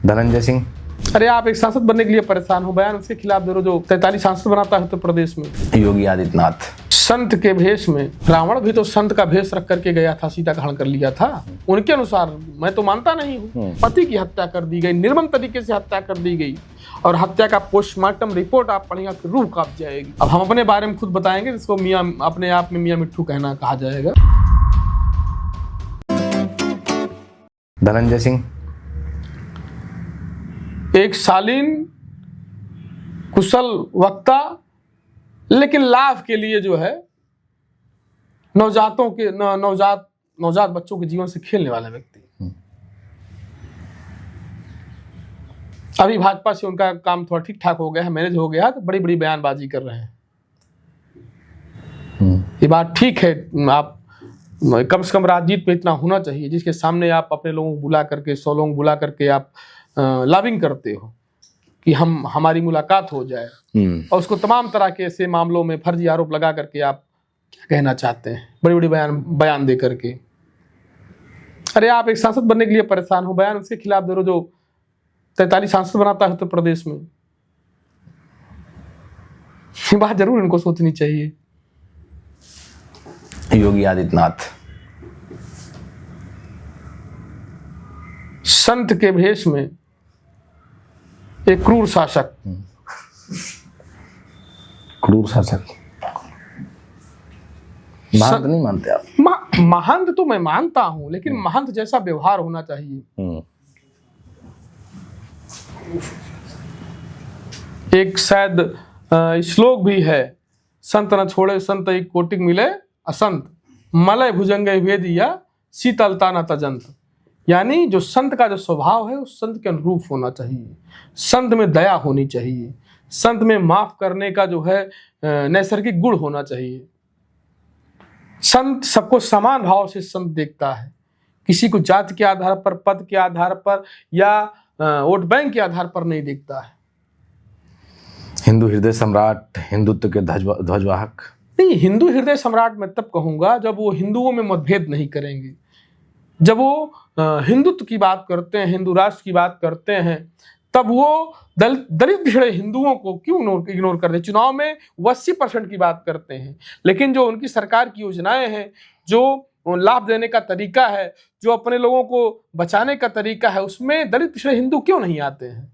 धनंजय सिंह। अरे आप एक सांसद बनने के लिए परेशान हो, बयान उसके खिलाफ दे रहे हो जो 43 सांसद बनाता है उत्तर प्रदेश में। योगी आदित्यनाथ। संत के भेष में, रावण भी तो संत का भेष रख करके गया था, सीता का हरण कर लिया था। उनके अनुसार मैं तो मानता नहीं हूँ। पति की हत्या कर दी गई, निर्मम तरीके से हत्या कर दी गई, और हत्या का पोस्टमार्टम रिपोर्ट आप पढ़ेंगे तो रूह कांप जाएगी। अब हम अपने बारे में खुद बताएंगे, जिसको मियाँ अपने आप में मियाँ मिट्ठू कहना कहा जाएगा। धनंजय सिंह एक शालीन कुशल वक्ता, लेकिन लाभ के लिए जो है नवजात बच्चों के जीवन से खेलने वाला व्यक्ति। अभी भाजपा से उनका काम थोड़ा ठीक ठाक हो गया है, मैनेज हो गया है, तो बड़ी बड़ी बयानबाजी कर रहे हैं। ये बात ठीक है, आप कम से कम राजनीति में इतना होना चाहिए जिसके सामने आप अपने लोगों को बुला करके 100 लोगों को बुला करके आप लॉबिंग करते हो कि हमारी मुलाकात हो जाए, और उसको तमाम तरह के ऐसे मामलों में फर्जी आरोप लगा करके आप क्या कहना चाहते हैं, बड़ी बड़ी बयान दे करके। अरे आप एक सांसद बनने के लिए परेशान हो, बयान उसके खिलाफ दे रहे हो जो 43 सांसद बनाता है उत्तर प्रदेश में। ये बात जरूर इनको सोचनी चाहिए। योगी आदित्यनाथ। संत के भेष में एक क्रूर शासक। महंत नहीं मानते आप? महंत तो मैं मानता हूं, लेकिन महंत जैसा व्यवहार होना चाहिए। एक शायद श्लोक भी है, संत न छोड़े संत एक कोटिक मिले असंत, मलय भुजंग वेदिया शीतलता न तजंत। यानी जो संत का जो स्वभाव है उस संत के अनुरूप होना चाहिए। संत में दया होनी चाहिए, संत में माफ करने का जो है नैसर्गिक गुण होना चाहिए। संत सबको समान भाव से संत देखता है, किसी को जाति के आधार पर, पद के आधार पर या वोट बैंक के आधार पर नहीं देखता है। हिंदू हृदय सम्राट, हिंदुत्व के ध्वजवाहक। नहीं, हिंदू हृदय सम्राट मैं तब कहूंगा जब वो हिंदुओं में मतभेद नहीं करेंगे, जब वो हिंदुत्व की बात करते हैं, हिंदू राष्ट्र की बात करते हैं, तब वो दलित पिछड़े हिंदुओं को क्यों इग्नोर करते हैं। चुनाव में 80% की बात करते हैं, लेकिन जो उनकी सरकार की योजनाएं हैं, जो लाभ देने का तरीका है, जो अपने लोगों को बचाने का तरीका है, उसमें दलित पिछड़े हिंदू क्यों नहीं आते हैं।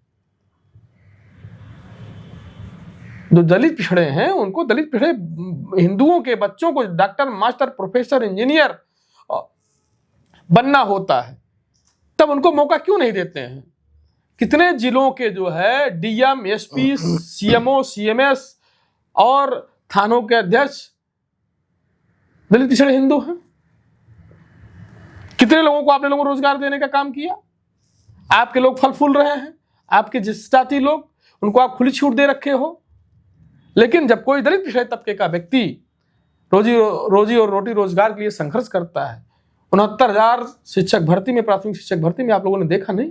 जो दलित पिछड़े हैं उनको, दलित पिछड़े हिंदुओं के बच्चों को डॉक्टर, मास्टर, प्रोफेसर, इंजीनियर बनना होता है, तब उनको मौका क्यों नहीं देते हैं। कितने जिलों के जो है डीएम, एसपी, सीएमओ, सीएमएस और थानों के अध्यक्ष दलित पिछड़े हिंदू हैं। कितने लोगों को आपने लोगों को रोजगार देने का काम किया। आपके लोग फल फूल रहे हैं, आपके जिस जाति लोग, उनको आप खुली छूट दे रखे हो। लेकिन जब कोई दलित पिछड़े तबके का व्यक्ति रोजी और रोटी रोजगार के लिए संघर्ष करता है, 69,000 शिक्षक भर्ती में, प्राथमिक शिक्षक भर्ती में आप लोगों ने देखा नहीं,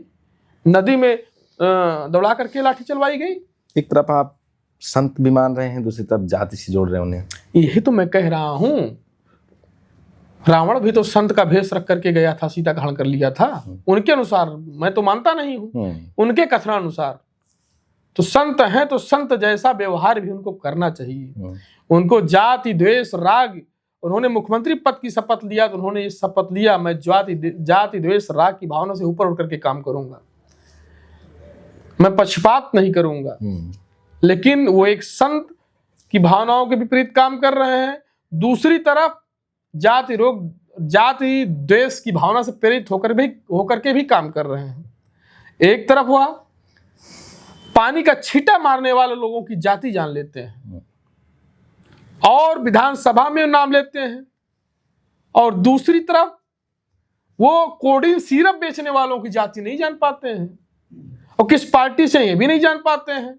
नदी में दौड़ा करके लाठी चलवाई गई। एक तरफ आप संत भी मान रहे हैं, दूसरी तरफ जाति से जोड़ रहे हैं उन्हें। यही तो मैं कह रहा हूं, रावण भी तो संत का भेष रख करके गया था, सीता का हरण कर लिया था। उनके अनुसार मैं तो मानता नहीं हूं, उनके कथनानुसार तो संत हैं, तो संत जैसा व्यवहार भी उनको करना चाहिए। उनको जाति द्वेष राग, उन्होंने मुख्यमंत्री पद की शपथ लिया तो उन्होंने ये शपथ लिया, मैं जाति द्वेष राग की भावना से ऊपर उठ करके काम करूंगा, मैं पक्षपात नहीं करूंगा। लेकिन वो एक संत की भावनाओं के विपरीत काम कर रहे हैं। दूसरी तरफ जाति द्वेष की भावना से प्रेरित होकर के भी काम कर रहे हैं। एक तरफ हुआ पानी का छींटा मारने वाले लोगों की जाति जान लेते हैं और विधानसभा में नाम लेते हैं, और दूसरी तरफ वो कोडिन सिरप बेचने वालों की जाति नहीं जान पाते हैं, और किस पार्टी से ये भी नहीं जान पाते हैं।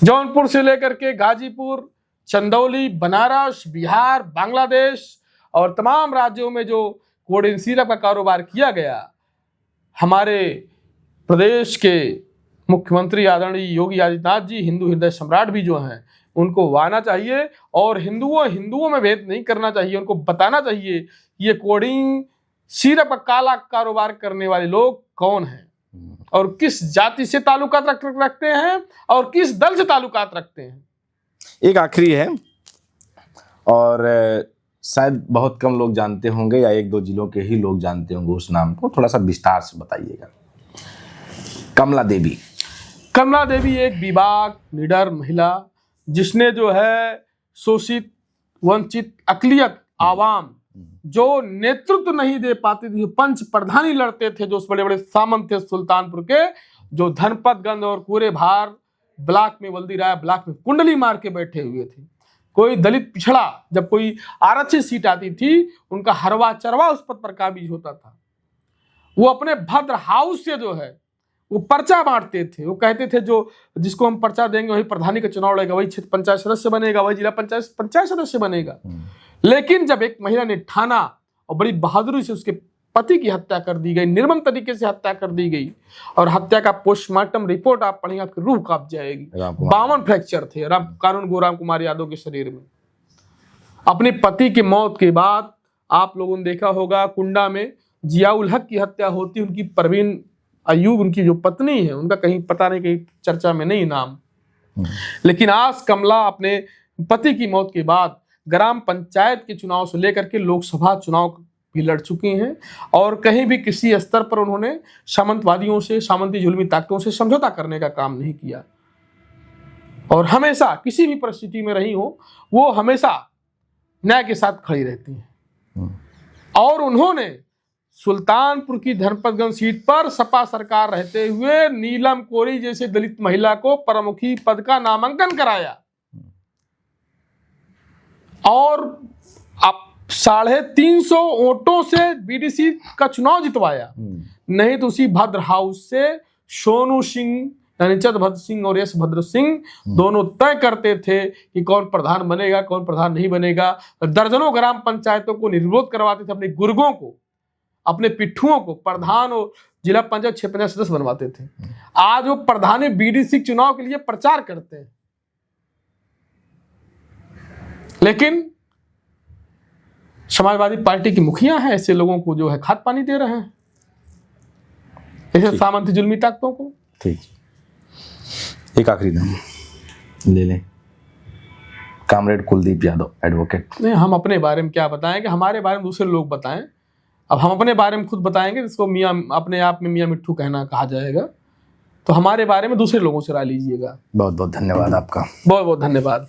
जौनपुर से लेकर के गाजीपुर, चंदौली, बनारस, बिहार, बांग्लादेश और तमाम राज्यों में जो कोडिन सिरप का कारोबार किया गया, हमारे प्रदेश के मुख्यमंत्री आदरणीय योगी आदित्यनाथ जी, हिंदू हृदय सम्राट भी जो हैं, उनको वाना चाहिए और हिंदुओं में भेद नहीं करना चाहिए। उनको बताना चाहिए ये कोडिंग सिर्फ काला कारोबार करने वाले लोग कौन हैं और किस जाति से ताल्लुकात रखते हैं और किस दल से ताल्लुकात रखते हैं। एक आखिरी है और शायद बहुत कम लोग जानते होंगे या एक दो जिलों के ही लोग जानते होंगे उस नाम को, थोड़ा सा विस्तार से बताइएगा। कमला देवी। कमला देवी एक विवाक निडर महिला जिसने जो है शोषित वंचित अकलियत आवाम जो नेतृत्व नहीं दे पाती थी, पंच प्रधानी लड़ते थे, जो उस बड़े बड़े सामंत थे सुल्तानपुर के, जो धनपत गंज और पूरे भार ब्लॉक में बल्दी राय ब्लॉक में कुंडली मार के बैठे हुए थे। कोई दलित पिछड़ा जब कोई आरक्षित सीट आती थी उनका हरवा चरवा उस पद पर काबिज होता था। वो अपने भद्र हाउस से जो है वो पर्चा बांटते थे। वो कहते थे जो जिसको हम पर्चा देंगे वही प्रधानी का चुनाव लड़ेगा, वही क्षेत्र पंचायत सदस्य बनेगा, वही जिला पंचायत सदस्य बनेगा। लेकिन जब एक महिला ने ठाना और बड़ी बहादुरी से उसके पति की हत्या कर दी गई, निर्मम तरीके से हत्या कर दी गई और हत्या का पोस्टमार्टम रिपोर्ट आप पढ़ेंगे आपकी रूह कांप जाएगी। 52 फ्रैक्चर थे कानून राम कुमार यादव के शरीर में। अपने पति की मौत के बाद आप लोगों ने देखा होगा कुंडा में जियाउल हक की हत्या होती, उनकी परवीन अयूब उनकी जो पत्नी है उनका कहीं पता नहीं, कहीं चर्चा में नहीं नाम। लेकिन आज कमला अपने पति की मौत के बाद ग्राम पंचायत के चुनाव से लेकर के लोकसभा चुनाव भी लड़ चुकी हैं और कहीं भी किसी स्तर पर उन्होंने सामंतवादियों से, सामंती जुल्मी ताकतों से समझौता करने का काम नहीं किया और हमेशा किसी भी परिस्थिति में रही हो वो हमेशा न्याय के साथ खड़ी रहती हैं। और उन्होंने सुल्तानपुर की धनपतगंज सीट पर सपा सरकार रहते हुए नीलम कोरी जैसे दलित महिला को प्रमुखी पद का नामांकन कराया और अब 350 वोटों से बीडीसी का चुनाव जितवाया। नहीं तो उसी भद्र हाउस से सोनू सिंह यानी चंद्रभद्र सिंह और यश भद्र सिंह दोनों तय करते थे कि कौन प्रधान बनेगा कौन प्रधान नहीं बनेगा। दर्जनों ग्राम पंचायतों को निर्विरोध करवाते थे, अपने गुर्गों को अपने पिट्ठुओं को प्रधान और जिला पंचायत 6 पंचायत सदस्य बनवाते थे। आज वो प्रधानी बीडीसी चुनाव के लिए प्रचार करते हैं लेकिन समाजवादी पार्टी की मुखिया है ऐसे लोगों को जो है खाद पानी दे रहे हैं, ऐसे सामंती जुल्मी ताकतों को। ठीक, एक आखिरी नाम ले लें, कामरेड कुलदीप यादव एडवोकेट। नहीं, हम अपने बारे में क्या बताएं कि हमारे बारे में दूसरे लोग बताएं। अब हम अपने बारे में खुद बताएंगे जिसको मियाँ अपने आप में मियाँ मिट्ठू कहना कहा जाएगा, तो हमारे बारे में दूसरे लोगों से राय लीजिएगा। बहुत बहुत धन्यवाद आपका। बहुत बहुत धन्यवाद।